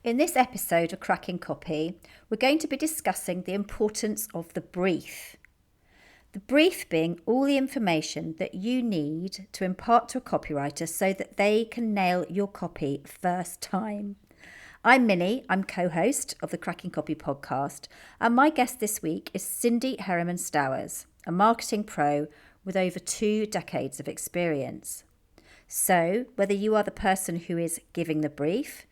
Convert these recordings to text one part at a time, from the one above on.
In this episode of Cracking Copy, we're going to be discussing the importance of the brief. The brief being all the information that you need to impart to a copywriter so that they can nail your copy first time. I'm Minnie, I'm co-host of the Cracking Copy podcast, and my guest this week is Cindy Herraman-Stowers, a marketing pro with over 2 decades of experience. So, whether you are the person who is giving the brief,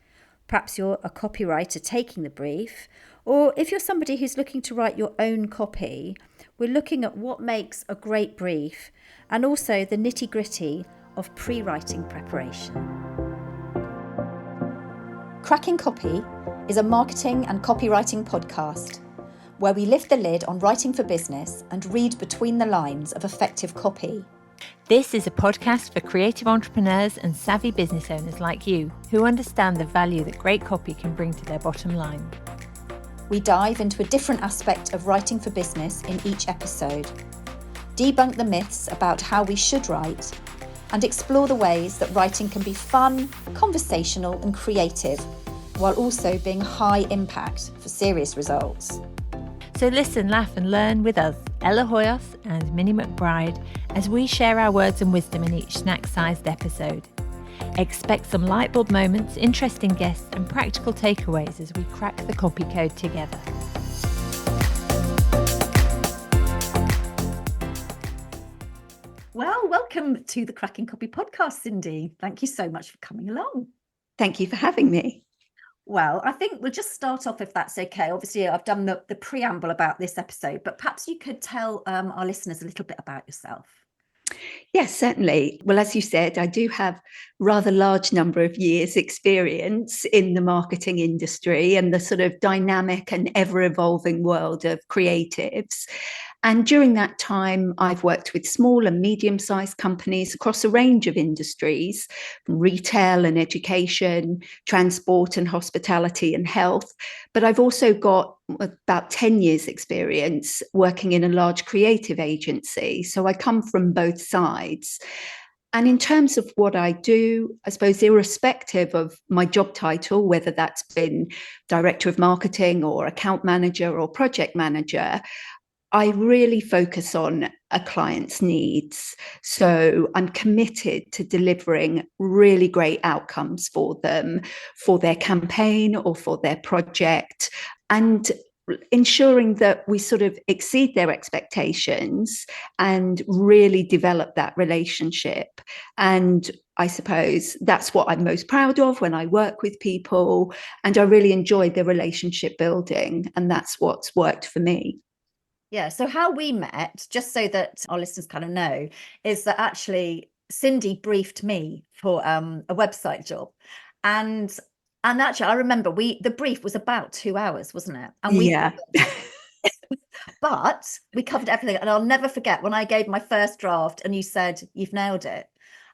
perhaps you're a copywriter taking the brief, or if you're somebody who's looking to write your own copy, we're looking at what makes a great brief and also the nitty-gritty of pre-writing preparation. Cracking Copy is a marketing and copywriting podcast where we lift the lid on writing for business and read between the lines of effective copy. This is a podcast for creative entrepreneurs and savvy business owners like you who understand the value that great copy can bring to their bottom line. We dive into a different aspect of writing for business in each episode, debunk the myths about how we should write, and explore the ways that writing can be fun, conversational, and creative, while also being high impact for serious results. So listen, laugh and learn with us, Ella Hoyos and Minnie McBride, as we share our words and wisdom in each snack-sized episode. Expect some lightbulb moments, interesting guests and practical takeaways as we crack the copy code together. Well, welcome to the Cracking Copy podcast, Cindy. Thank you so much for coming along. Thank you for having me. Well, I think we'll just start off if that's okay. Obviously, I've done the preamble about this episode, but perhaps you could tell our listeners a little bit about yourself. Yes, certainly. Well, as you said, I do have rather large number of years experience in the marketing industry and the sort of dynamic and ever-evolving world of creatives. And during that time, I've worked with small and medium-sized companies across a range of industries, from retail and education, transport and hospitality and health. But I've also got about 10 years experience working in a large creative agency. So I come from both sides. And in terms of what I do, I suppose irrespective of my job title, whether that's been director of marketing or account manager or project manager, I really focus on a client's needs. So I'm committed to delivering really great outcomes for them, for their campaign or for their project, and ensuring that we sort of exceed their expectations and really develop that relationship. And I suppose that's what I'm most proud of when I work with people. And I really enjoy the relationship building. And that's what's worked for me. Yeah, so how we met, just so that our listeners kind of know, is that actually Cindy briefed me for a website job. And actually, I remember the brief was about 2 hours, wasn't it? And but we covered everything. And I'll never forget when I gave my first draft and you said, you've nailed it.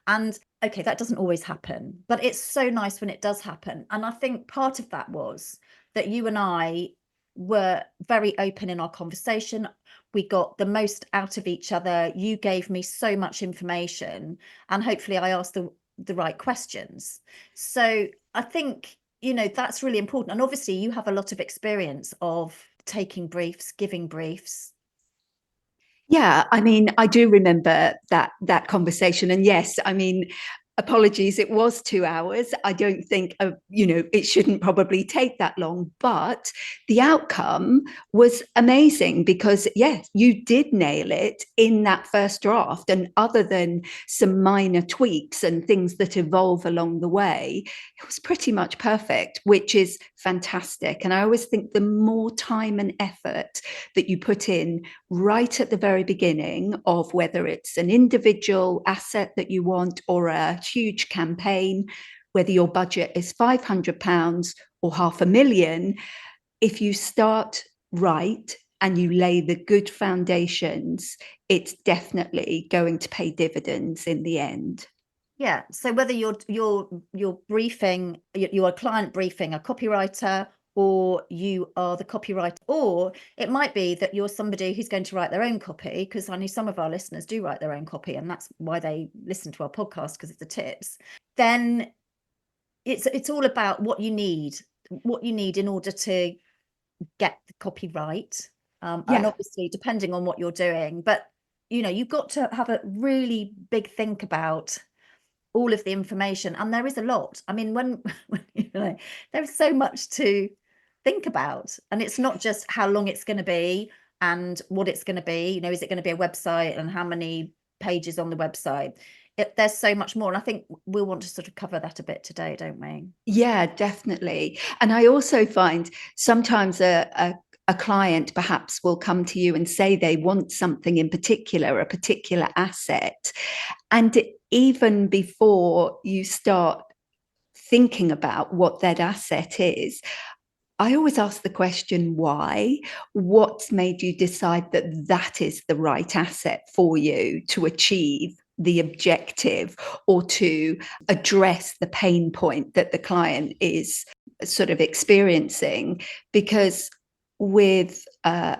And okay, that doesn't always happen, but it's so nice when it does happen. And I think part of that was that you and I were very open in our conversation. We got the most out of each other. You gave me so much information and hopefully I asked the right questions. So I think, that's really important. And obviously you have a lot of experience of taking briefs, giving briefs. Yeah, I mean, I do remember that conversation. And yes, I mean, apologies, it was 2 hours. I don't think, it shouldn't probably take that long, but the outcome was amazing because, yes, you did nail it in that first draft. And other than some minor tweaks and things that evolve along the way, it was pretty much perfect, which is fantastic. And I always think the more time and effort that you put in right at the very beginning of whether it's an individual asset that you want or a huge campaign, whether your budget is £500 or £500,000, if you start right and you lay the good foundations, it's definitely going to pay dividends in the end. Yeah. So whether you're briefing, you're a client briefing a copywriter, or you are the copywriter, or it might be that you're somebody who's going to write their own copy, because I know some of our listeners do write their own copy and that's why they listen to our podcast, because it's the tips. Then it's all about what you need what you need in order to get the copy right. And Yeah. obviously, depending on what you're doing, but you've got to have a really big think about all of the information, and there is a lot. I mean, when there's so much to think about, and it's not just how long it's going to be and what it's going to be. Is it going to be a website and how many pages on the website? There's so much more, and I think we'll want to sort of cover that a bit today, don't we? Yeah, definitely. And I also find sometimes a client perhaps will come to you and say they want something in particular, a particular asset. And even before you start thinking about what that asset is, I always ask the question, why? What's made you decide that that is the right asset for you to achieve the objective or to address the pain point that the client is sort of experiencing? Because with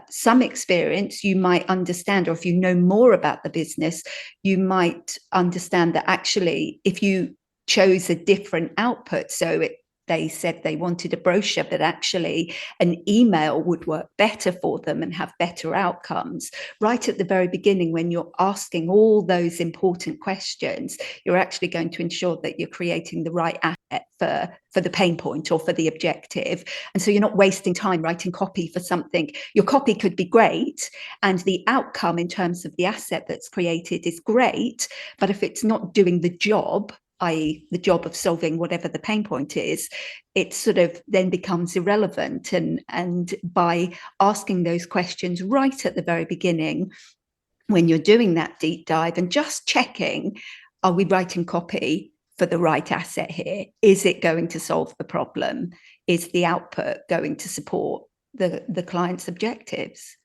some experience, you might understand, or if you know more about the business, you might understand that actually, if you chose a different output, so they said they wanted a brochure, but actually an email would work better for them and have better outcomes. Right at the very beginning, when you're asking all those important questions, you're actually going to ensure that you're creating the right asset for the pain point or for the objective. And so you're not wasting time writing copy for something. Your copy could be great and the outcome in terms of the asset that's created is great, but if it's not doing the job, i.e. the job of solving whatever the pain point is, it sort of then becomes irrelevant. And by asking those questions right at the very beginning, when you're doing that deep dive and just checking, are we writing copy for the right asset here? Is it going to solve the problem? Is the output going to support the client's objectives?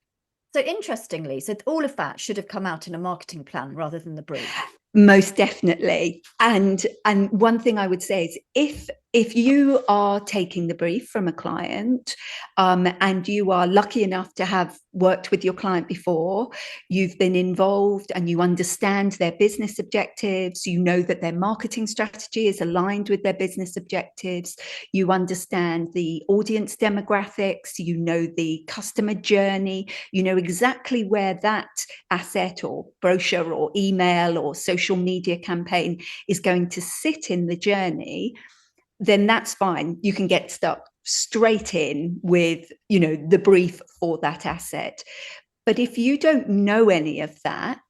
So interestingly, so all of that should have come out in a marketing plan rather than the brief. Most definitely. And one thing I would say is if you are taking the brief from a client and you are lucky enough to have worked with your client before, you've been involved and you understand their business objectives, you know that their marketing strategy is aligned with their business objectives, you understand the audience demographics, you know the customer journey, you know exactly where that asset or brochure or email or social media campaign is going to sit in the journey, then that's fine. You can get stuck straight in with, the brief for that asset. But if you don't know any of that,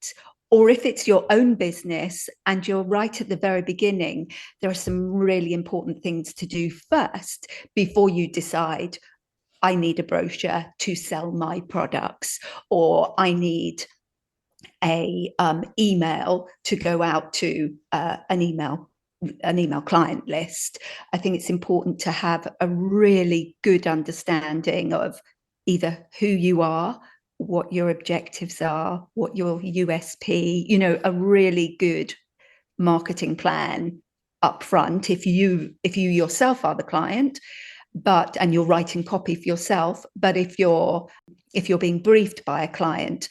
or if it's your own business and you're right at the very beginning, there are some really important things to do first before you decide, I need a brochure to sell my products, or I need a email to go out to an email client list. I think it's important to have a really good understanding of either who you are, what your objectives are, what your USP, a really good marketing plan up front if you yourself are the client, and you're writing copy for yourself. But if you're being briefed by a client,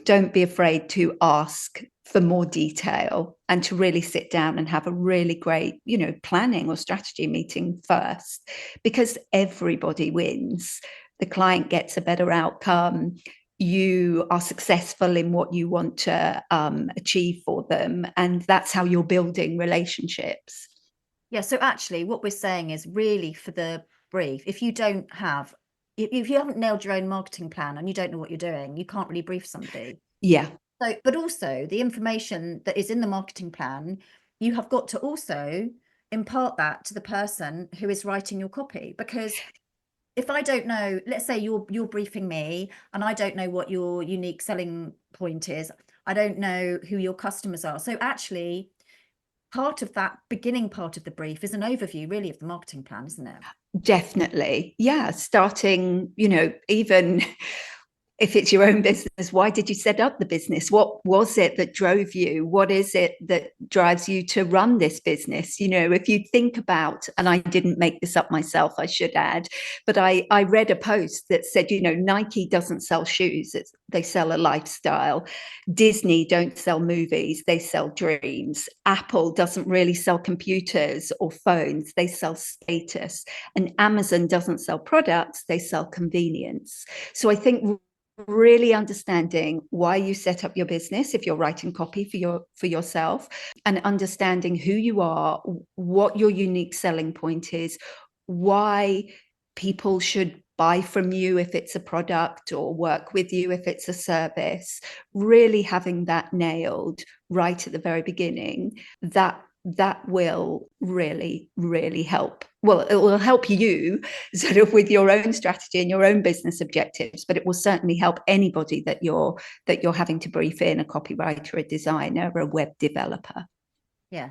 don't be afraid to ask for more detail and to really sit down and have a really great, planning or strategy meeting first, because everybody wins. The client gets a better outcome. You are successful in what you want to achieve for them. And that's how you're building relationships. Yeah. So actually what we're saying is, really, for the brief, if you haven't nailed your own marketing plan and you don't know what you're doing, you can't really brief somebody. Yeah. So, but also the information that is in the marketing plan, you have got to also impart that to the person who is writing your copy. Because if I don't know, let's say you're briefing me and I don't know what your unique selling point is, I don't know who your customers are. So actually, part of that beginning part of the brief is an overview, really, of the marketing plan, isn't it? Definitely. Yeah. Starting, even if it's your own business, why did you set up the business? What was it that drove you? What is it that drives you to run this business? You know, if you think about, and I didn't make this up myself, I should add, but I read a post that said, you know, Nike doesn't sell shoes, they sell a lifestyle. Disney don't sell movies, they sell dreams. Apple doesn't really sell computers or phones, they sell status. And Amazon doesn't sell products, they sell convenience. So I think really understanding why you set up your business if you're writing copy for yourself, and understanding who you are, what your unique selling point is, why people should buy from you if it's a product, or work with you if it's a service, really having that nailed right at the very beginning, that will really, really help. Well, it will help you sort of with your own strategy and your own business objectives, but it will certainly help anybody that you're having to brief in, a copywriter, a designer, a web developer. Yeah.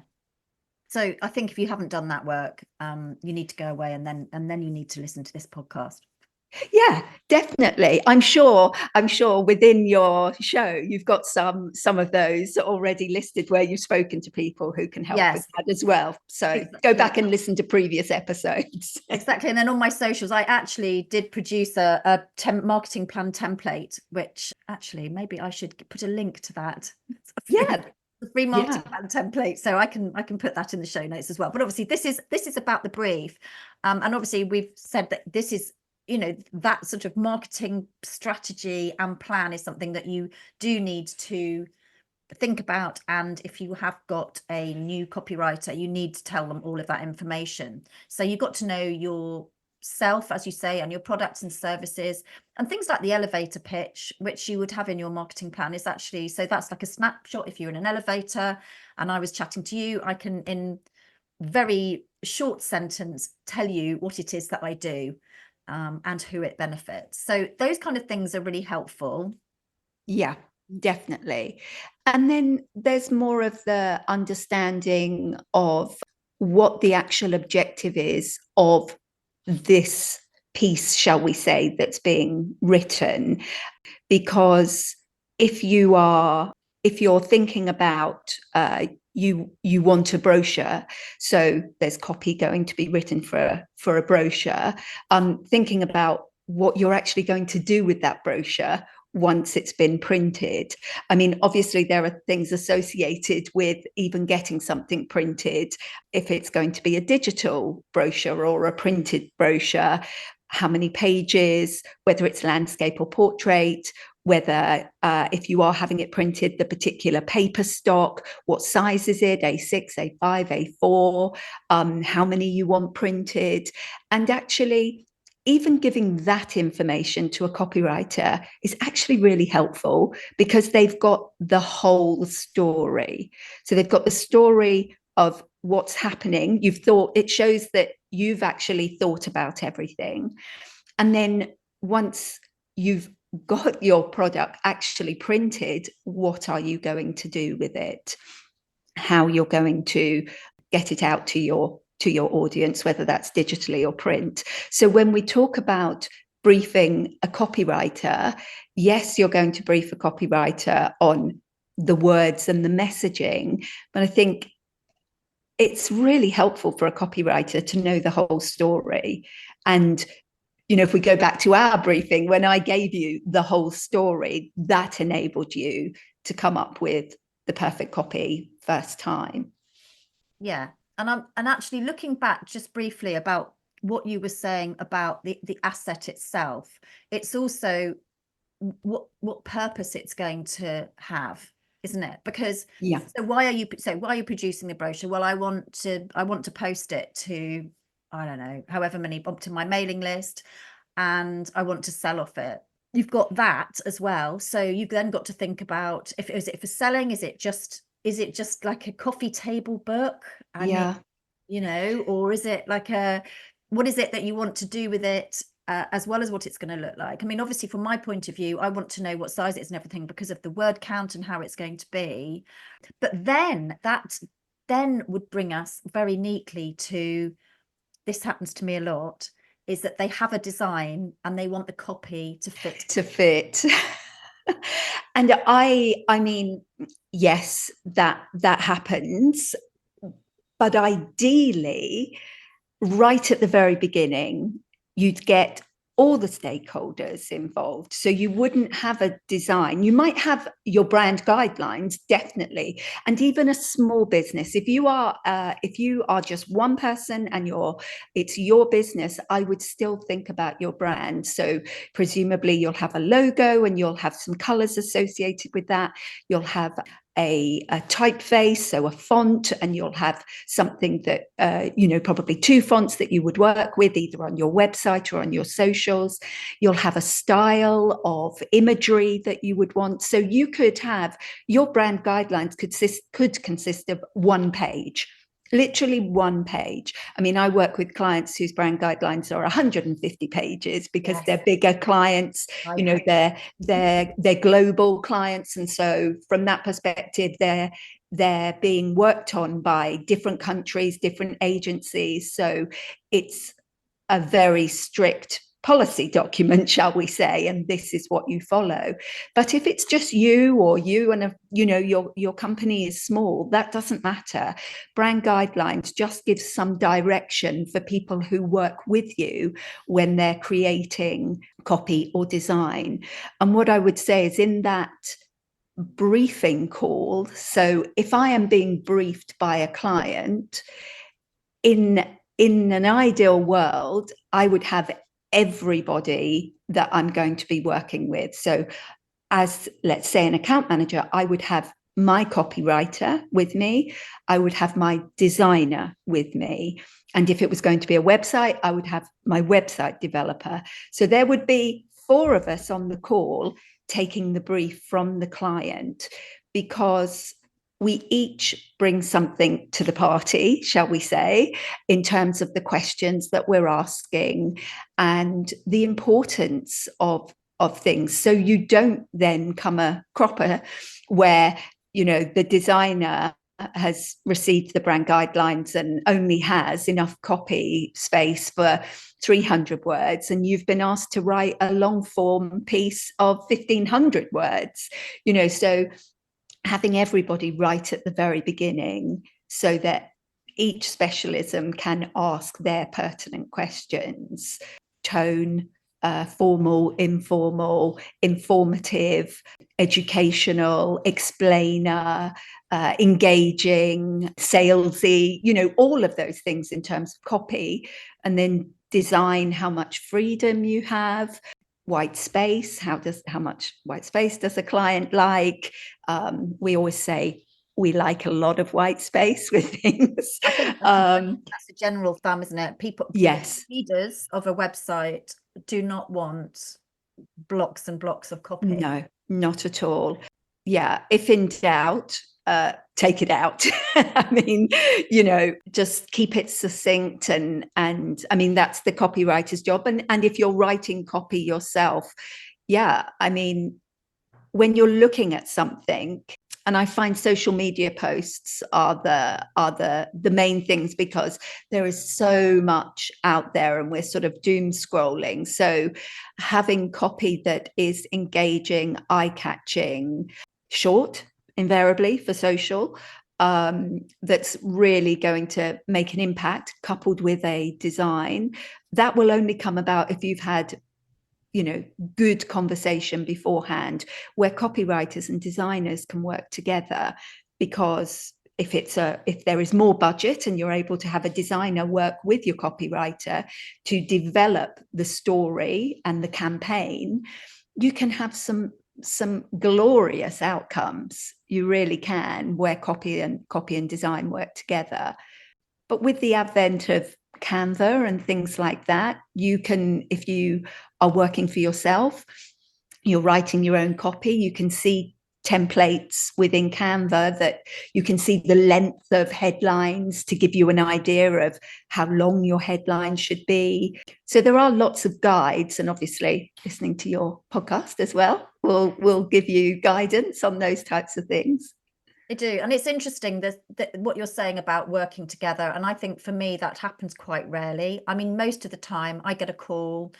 So I think if you haven't done that work, you need to go away and then you need to listen to this podcast. Yeah, definitely. I'm sure within your show you've got some of those already listed where you've spoken to people who can help with that as well. So go back and listen to previous episodes. Exactly. And then on my socials, I actually did produce a marketing plan template, which actually maybe I should put a link to that. Yeah. The free marketing plan template, so I can put that in the show notes as well. But obviously this is about the brief, and obviously we've said that this is, you know, that sort of marketing strategy and plan is something that you do need to think about. And if you have got a new copywriter, you need to tell them all of that information. So you've got to know yourself, as you say, and your products and services, and things like the elevator pitch, which you would have in your marketing plan, is actually, so that's like a snapshot. If you're in an elevator and I was chatting to you, I can in very short sentence tell you what it is that I do, and who it benefits. So those kind of things are really helpful. Yeah, definitely. And then there's more of the understanding of what the actual objective is of this piece, shall we say, that's being written. Because if you're thinking about you want a brochure, so there's copy going to be written for a brochure, thinking about what you're actually going to do with that brochure once it's been printed. I mean, obviously there are things associated with even getting something printed. If it's going to be a digital brochure or a printed brochure, how many pages, whether it's landscape or portrait, whether if you are having it printed, the particular paper stock, what size is it, A6, A5, A4, how many you want printed. And actually, even giving that information to a copywriter is actually really helpful, because they've got the whole story. So they've got the story of what's happening. It shows that you've actually thought about everything. And then once you've got your product actually printed, what are you going to do with it? How you're going to get it out to your audience, whether that's digitally or print. So when we talk about briefing a copywriter, yes, you're going to brief a copywriter on the words and the messaging, but I think it's really helpful for a copywriter to know the whole story. And you know, if we go back to our briefing, when I gave you the whole story, that enabled you to come up with the perfect copy first time. Yeah. And actually looking back just briefly about what you were saying about the asset itself, it's also what purpose it's going to have, isn't it? Because so why are you producing the brochure? Well, I want to post it to, I don't know, however many, up to my mailing list, and I want to sell off it. You've got that as well. So you've then got to think about, is it for selling? Is it just like a coffee table book? You know, or is it like what is it that you want to do with it, as well as what it's going to look like? I mean, obviously from my point of view, I want to know what size it is and everything because of the word count and how it's going to be. But then that would bring us very neatly to, this happens to me a lot, is that they have a design and they want the copy to fit. And I mean, yes, that happens, but ideally, right at the very beginning, you'd get all the stakeholders involved. So you wouldn't have a design. You might have your brand guidelines, definitely. And even a small business, if you are just one person and it's your business, I would still think about your brand. So presumably you'll have a logo and you'll have some colors associated with that. You'll have a typeface, so a font, and you'll have something that, probably 2 fonts that you would work with either on your website or on your socials. You'll have a style of imagery that you would want. So you could have your brand guidelines could consist of one page. Literally one page. I mean, I work with clients whose brand guidelines are 150 pages because they're bigger clients, they're global clients. And so from that perspective, they're being worked on by different countries, different agencies. So it's a very strict policy document, shall we say, and this is what you follow. But if it's just you and your company is small, that doesn't matter. Brand guidelines just give some direction for people who work with you when they're creating copy or design. And what I would say is in that briefing call, so if I am being briefed by a client, in an ideal world, I would have everybody that I'm going to be working with. So as, let's say, an account manager, I would have my copywriter with me. I would have my designer with me. And if it was going to be a website, I would have my website developer. So there would be 4 of us on the call taking the brief from the client, because we each bring something to the party, shall we say, in terms of the questions that we're asking and the importance of things. So you don't then come a cropper where, the designer has received the brand guidelines and only has enough copy space for 300 words, and you've been asked to write a long form piece of 1,500 words, so having everybody right at the very beginning so that each specialism can ask their pertinent questions. Tone, formal, informal, informative, educational, explainer, engaging, salesy, all of those things in terms of copy. And then design, how much freedom you have. White space, how much white space does a client like? We always say we like a lot of white space with things. I think that's a general thumb, isn't it? Yes. Readers of a website do not want blocks and blocks of copy. No, not at all. Yeah, if in doubt, take it out. I mean, just keep it succinct, and I mean, that's the copywriter's job. And if you're writing copy yourself, I mean, when you're looking at something, and I find social media posts are the main things, because there is so much out there and we're sort of doom scrolling. So having copy that is engaging, eye-catching, short, invariably for social, that's really going to make an impact, coupled with a design that will only come about if you've had good conversation beforehand, where copywriters and designers can work together. Because if there is more budget and you're able to have a designer work with your copywriter to develop the story and the campaign, you can have some glorious outcomes. You really can, where copy and design work together. But with the advent of Canva and things like that, you can, if you are working for yourself, you're writing your own copy, you can see templates within Canva that you can see the length of headlines to give you an idea of how long your headline should be. So there are lots of guides, and obviously listening to your podcast as well will give you guidance on those types of things. I do. And it's interesting that what you're saying about working together. And I think for me, that happens quite rarely. I mean, most of the time I get a call,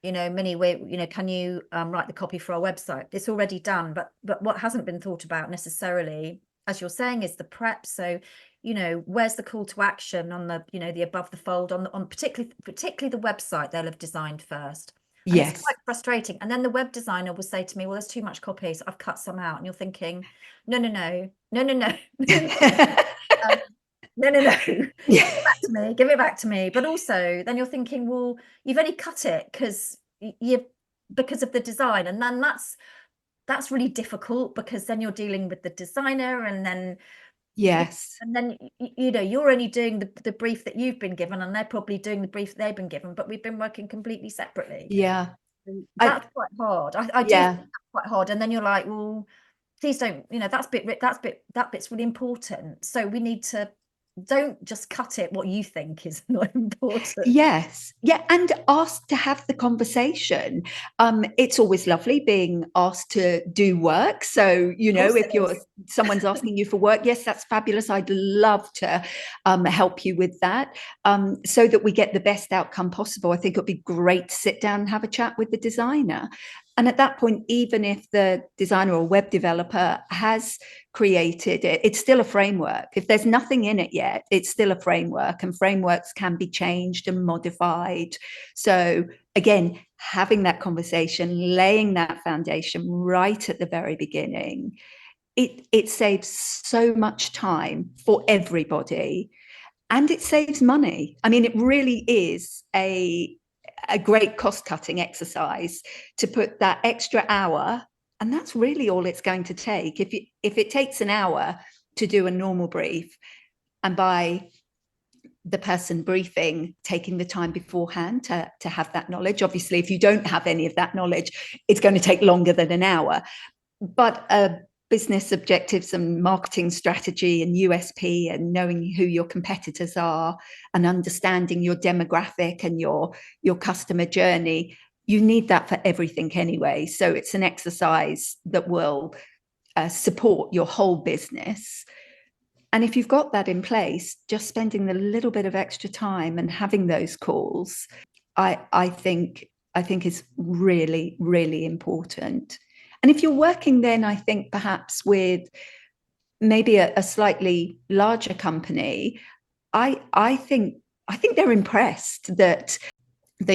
Minnie, can you write the copy for our website? It's already done. But what hasn't been thought about necessarily, as you're saying, is the prep. So, where's the call to action on the, the above the fold on particularly the website they'll have designed first. And it's Yes. quite frustrating. And then the web designer will say to me, well, there's too much copy, so I've cut some out. And you're thinking, no, no, no, no, no, no, no, no, no. Give it back to me. But also then you're thinking, well, you've only cut it because of the design. And then that's really difficult, because then you're dealing with the designer, and then Yes. and then you're only doing the brief that you've been given, and they're probably doing the brief they've been given, but we've been working completely separately. Yeah. That's quite hard. I do think that's quite hard. And then you're like, well, please don't, that bit's really important. So we need to, don't just cut it what you think is not important. Yes. Yeah. And ask to have the conversation. It's always lovely being asked to do work. So, if someone's asking you for work, yes, that's fabulous. I'd love to help you with that, so that we get the best outcome possible. I think it'd be great to sit down and have a chat with the designer. And at that point, even if the designer or web developer has created it, it's still a framework. If there's nothing in it yet, it's still a framework, and frameworks can be changed and modified. So again, having that conversation, laying that foundation right at the very beginning, it saves so much time for everybody, and it saves money. I mean, it really is a great cost-cutting exercise to put that extra hour, and that's really all it's going to take. If it takes an hour to do a normal brief, and by the person briefing taking the time beforehand to have that knowledge, obviously if you don't have any of that knowledge, it's going to take longer than an hour. But business objectives and marketing strategy and USP, and knowing who your competitors are, and understanding your demographic and your customer journey, you need that for everything anyway. So it's an exercise that will support your whole business. And if you've got that in place, just spending the little bit of extra time and having those calls, I think is really, really important. And if you're working then, I think perhaps with maybe a slightly larger company, I think they're impressed that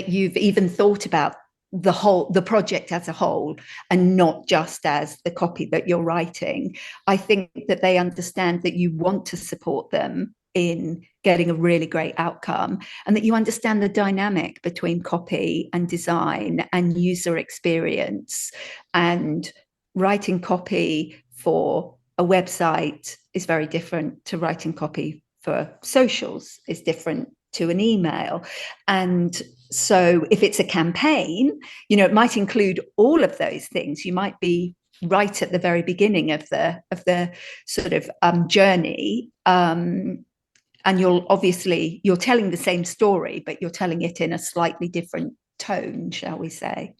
you've even thought about the project as a whole, and not just as the copy that you're writing. I think that they understand that you want to support them in getting a really great outcome, and that you understand the dynamic between copy and design and user experience. And writing copy for a website is very different to writing copy for socials, is different to an email. And so if it's a campaign, it might include all of those things. You might be right at the very beginning of the sort of journey, and you're telling the same story, but you're telling it in a slightly different tone, shall we say.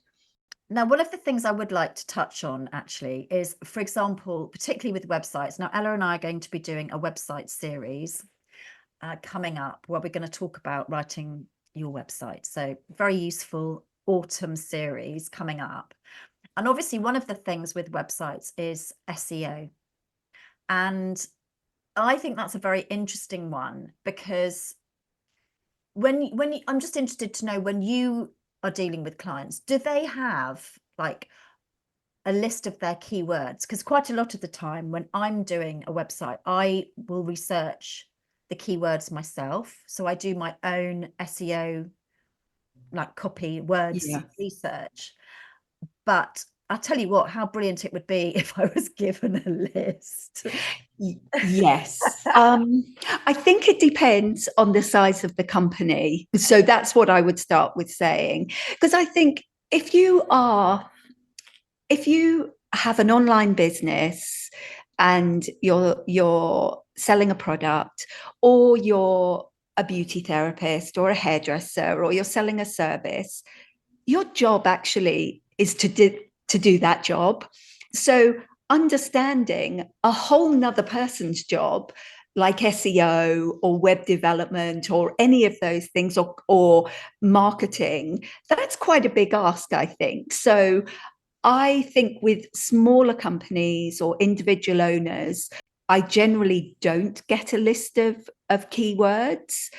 Now, one of the things I would like to touch on actually is, for example, particularly with websites. Now, Ella and I are going to be doing a website series coming up, where we're going to talk about writing your website. So very useful autumn series coming up. And obviously one of the things with websites is SEO. And I think that's a very interesting one, because I'm just interested to know, when you are dealing with clients, do they have like a list of their keywords? Because quite a lot of the time when I'm doing a website, I will research the keywords myself. So I do my own SEO, like copy words research. But I'll tell you what, how brilliant it would be if I was given a list. Yes. I think it depends on the size of the company. So that's what I would start with saying. Because I think if you have an online business and you're selling a product, or you're a beauty therapist or a hairdresser, or you're selling a service, your job actually is to do that job. So understanding a whole nother person's job, like SEO or web development or any of those things, or marketing, that's quite a big ask, I think. So I think with smaller companies or individual owners, I generally don't get a list of keywords.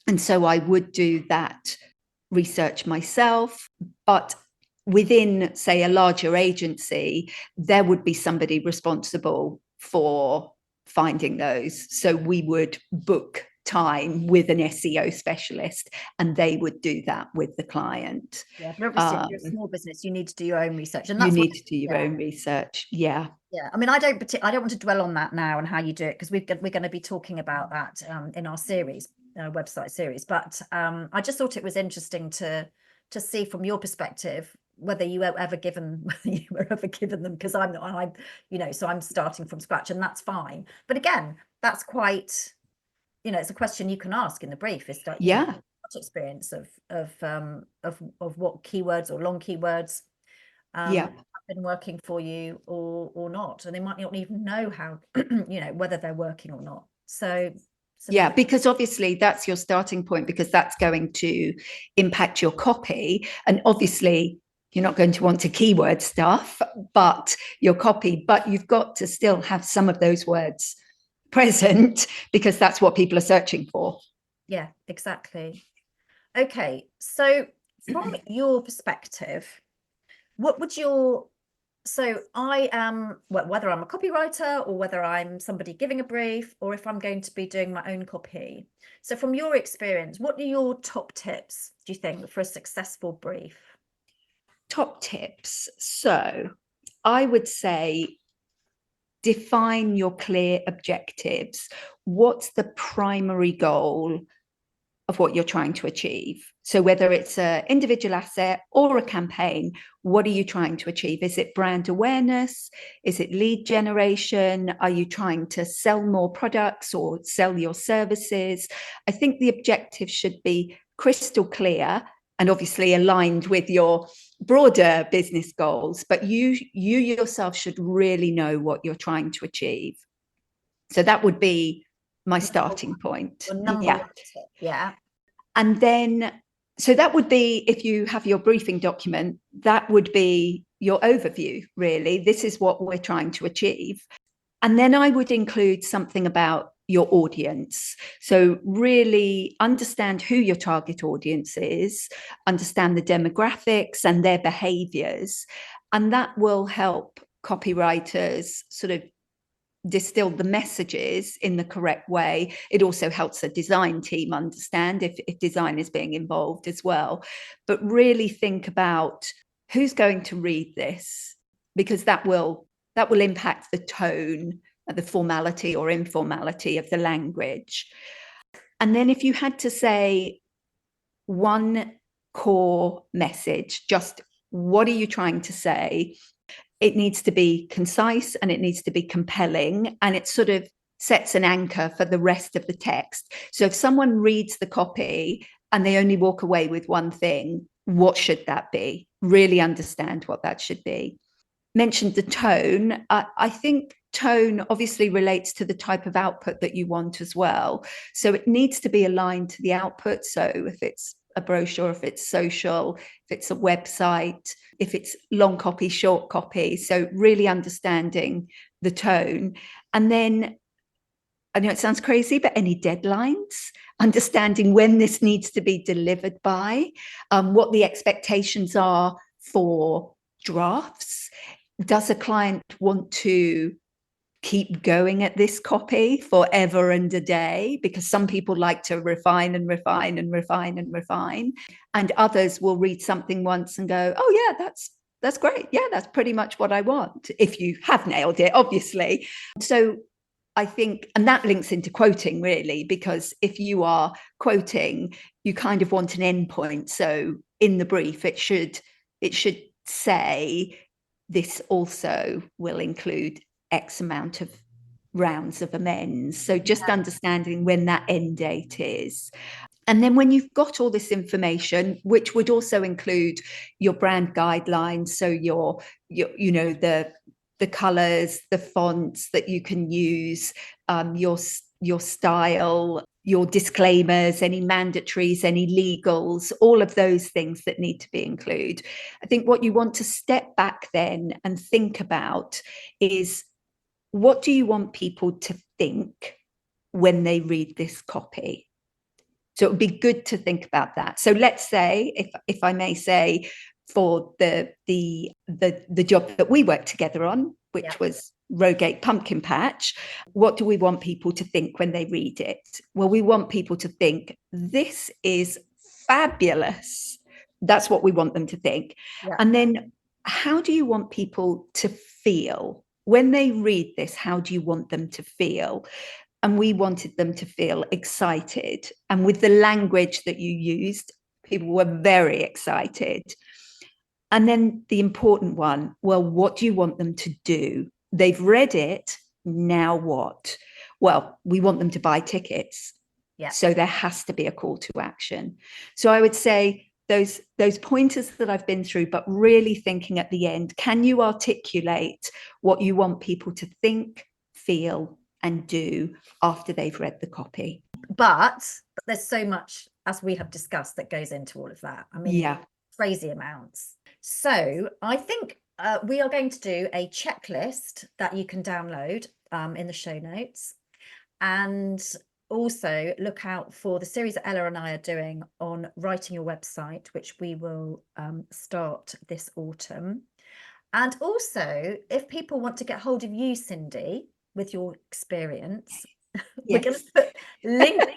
And so I would do that research myself. But within, say, a larger agency, there would be somebody responsible for finding those. So we would book time with an SEO specialist and they would do that with the client. Yeah, but obviously if you're a small business, you need to do your own research, and that's you need to do your own research. Yeah. I mean, I don't want to dwell on that now and how you do it, because we're going to be talking about that in our series, website series. But I just thought it was interesting to see from your perspective whether you were ever given them, because I'm not, so I'm starting from scratch, and that's fine. But again, that's quite, it's a question you can ask in the brief. Is that much experience of what keywords or long keywords have been working for you or not, and they might not even know how whether they're working or not. So because obviously that's your starting point, because that's going to impact your copy, and obviously you're not going to want to keyword stuff but your copy, but you've got to still have some of those words present, because that's what people are searching for. Yeah, exactly. Okay, so from your perspective, what would so I am, whether I'm a copywriter or whether I'm somebody giving a brief, or if I'm going to be doing my own copy. So from your experience, what are your top tips, do you think, for a successful brief? Top tips. So I would say define your clear objectives. What's the primary goal of what you're trying to achieve? So whether it's an individual asset or a campaign, what are you trying to achieve? Is it brand awareness? Is it lead generation? Are you trying to sell more products or sell your services? I think the objective should be crystal clear and obviously aligned with your broader business goals, but you yourself should really know what you're trying to achieve. So that would be my starting point. Yeah. And then, so that would be, if you have your briefing document, that would be your overview, really. This is what we're trying to achieve. And then I would include something about your audience. So really understand who your target audience is, understand the demographics and their behaviors. And that will help copywriters sort of distill the messages in the correct way. It also helps a design team understand if design is being involved as well. But really think about who's going to read this, because that will impact the tone, the formality or informality of the language. And then if you had to say one core message, just what are you trying to say? It needs to be concise and it needs to be compelling, and it sort of sets an anchor for the rest of the text. So if someone reads the copy and they only walk away with one thing, what should that be? Really understand what that should be. Mentioned the tone. I think tone obviously relates to the type of output that you want as well. So it needs to be aligned to the output. So if it's a brochure, if it's social, if it's a website, if it's long copy, short copy. So really understanding the tone. And then, I know it sounds crazy, but any deadlines, understanding when this needs to be delivered by, what the expectations are for drafts. Does a client want to keep going at this copy forever and a day? Because some people like to refine and refine and refine and refine, and others will read something once and go, oh yeah, that's great, yeah, that's pretty much what I want, if you have nailed it, obviously. So I think, and that links into quoting really, because if you are quoting, you kind of want an endpoint. So in the brief, it should say, this also will include X amount of rounds of amends. So just understanding when that end date is. And then when you've got all this information, which would also include your brand guidelines, so your the the colours, the fonts that you can use, your style, your disclaimers, any mandatories, any legals, all of those things that need to be included. I think what you want to step back then and think about is, what do you want people to think when they read this copy? So it would be good to think about that. So let's say, if I may say, for the job that we worked together on, which was Rogate Pumpkin Patch, what do we want people to think when they read it? Well, we want people to think, this is fabulous. That's what we want them to think. Yeah. And then how do you want people to feel? When they read this, how do you want them to feel? And we wanted them to feel excited. And with the language that you used, people were very excited. And then the important one, well, what do you want them to do? They've read it, now what? Well, we want them to buy tickets. Yeah. So there has to be a call to action. So I would say those pointers that I've been through, but really thinking at the end, can you articulate what you want people to think, feel, and do after they've read the copy? But there's so much, as we have discussed, that goes into all of that. I mean, crazy amounts. So I think we are going to do a checklist that you can download in the show notes, and also look out for the series that Ella and I are doing on writing your website, which we will start this autumn. And also, if people want to get hold of you, Cindy, with your experience, we're going to put links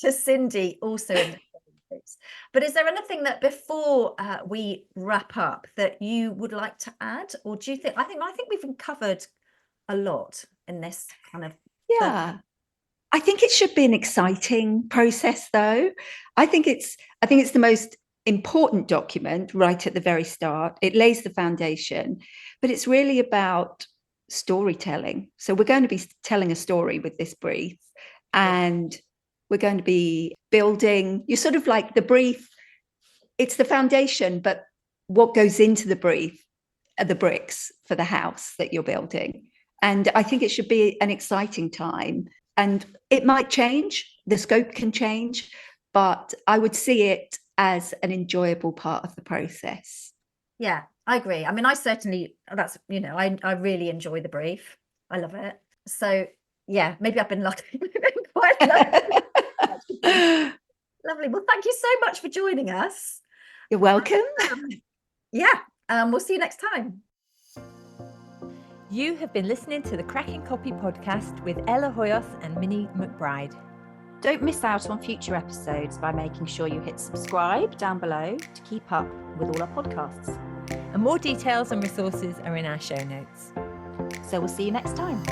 to Cindy also in the show notes. But is there anything that before we wrap up that you would like to add, or do you think? I think we've covered a lot in this kind of. Yeah, I think it should be an exciting process, though. I think it's the most important document right at the very start. It lays the foundation, but it's really about storytelling. So we're going to be telling a story with this brief, and we're going to be building, you're sort of like the brief, it's the foundation, but what goes into the brief are the bricks for the house that you're building. And I think it should be an exciting time, and it might change, the scope can change, but I would see it as an enjoyable part of the process. Yeah, I agree. I mean, I certainly, I really enjoy the brief. I love it. So yeah, maybe I've been lucky. Quite lucky. Lovely. Well, thank you so much for joining us. You're welcome. We'll see you next time. You have been listening to the Cracking Copy podcast with Ella Hoyos and Minnie McBride. Don't miss out on future episodes by making sure you hit subscribe down below to keep up with all our podcasts. And more details and resources are in our show notes. So we'll see you next time.